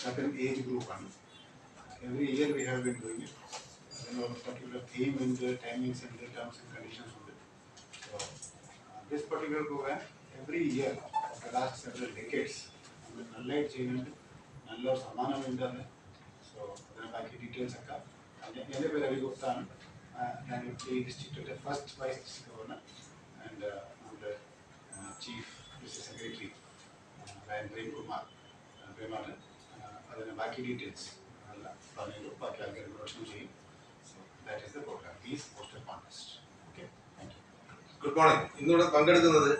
certain age group. Every year we have been doing it. There was a particular theme in the timings and the terms and conditions of it. So this particular program, every year for the last several decades, nallai cheyyunnundu, nalla samanam undu. So adana baaki details akka ende peru Ravi Gupta aanu. I am the district first vice district governor and the chief district secretary Ryan Prem Kumar Prematan. Adana baaki details panelu baaki algaru introduction cheyum. So that is the program. Peace poster contest. Okay, thank you. Good morning. ഇന്നിവിടെ പങ്കെടുക്കുന്നത്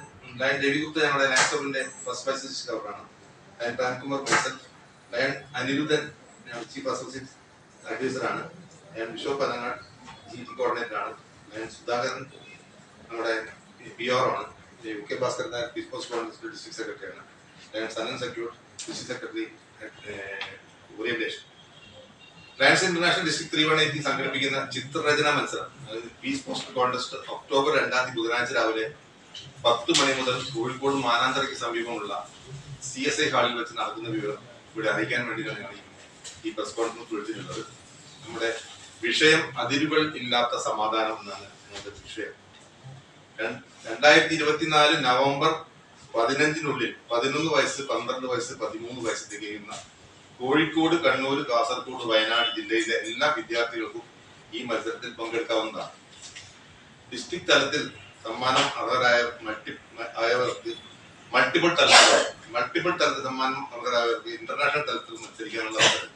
lion Ravi Gupta ഞങ്ങളുടെ നാഷണലിന്റെ first vice district ഗവർണറാണ്. Lion Ramkumar ബൈസൽ, lion Aniruddhan chief associate അഡ്വൈസറാണ്. Lion Bishop Anangad GT കോർഡിനേറ്ററാണ്. Lion Sudhakaran നമ്മുടെ PR ആണ്. UK Bhaskaran peace post congress district സെക്രട്ടറിയാണ്. Lion Sanan secure district secretary orientation. Lions international district 3180 സംഘടിപ്പിക്കുന്ന ചിത്രരചന മത്സരം, അതായത് പീസ് പോസ്റ്റർ കോൺടെസ്റ്റ്, ഒക്ടോബർ 2 ബുധനാഴ്ച രാവിലെ 10 മണി മുതൽ കോഴിക്കോട് മാനാന്തരയ്ക്ക് സമീപമുള്ള CSI ഹാളിൽ വെച്ച് നടക്കുന്ന വിവരം ഇവിടെ അറിയിക്കാൻ വേണ്ടിയിട്ടാണ് ഞങ്ങൾ ഈ പ്രസ് കോൺഫറൻസ് വിളിച്ചിട്ടുള്ളത്. നമ്മുടെ വിഷയം അതിരുകൾ ഇല്ലാത്ത സമാധാനം എന്നാണ് നമ്മുടെ വിഷയം. 2024 നവംബർ 15-നുള്ളിൽ 11 വയസ്സ്, 12 വയസ്സ്, 13 വയസ്സ് തികയുന്ന കോഴിക്കോട്, കണ്ണൂർ, കാസർഗോഡ്, വയനാട് ജില്ലയിലെ എല്ലാ വിദ്യാർത്ഥികൾക്കും ഈ മത്സരത്തിൽ പങ്കെടുക്കാവുന്നതാണ്. ഡിസ്ട്രിക്ട് തലത്തിൽ സമ്മാനം അർഹരായവർക്ക് മൾട്ടിപ്പിൾ തലത്തിൽ സമ്മാനം അർഹരായവർക്ക് ഇന്റർനാഷണൽ തലത്തിൽ മത്സരിക്കാനുള്ള അവസരം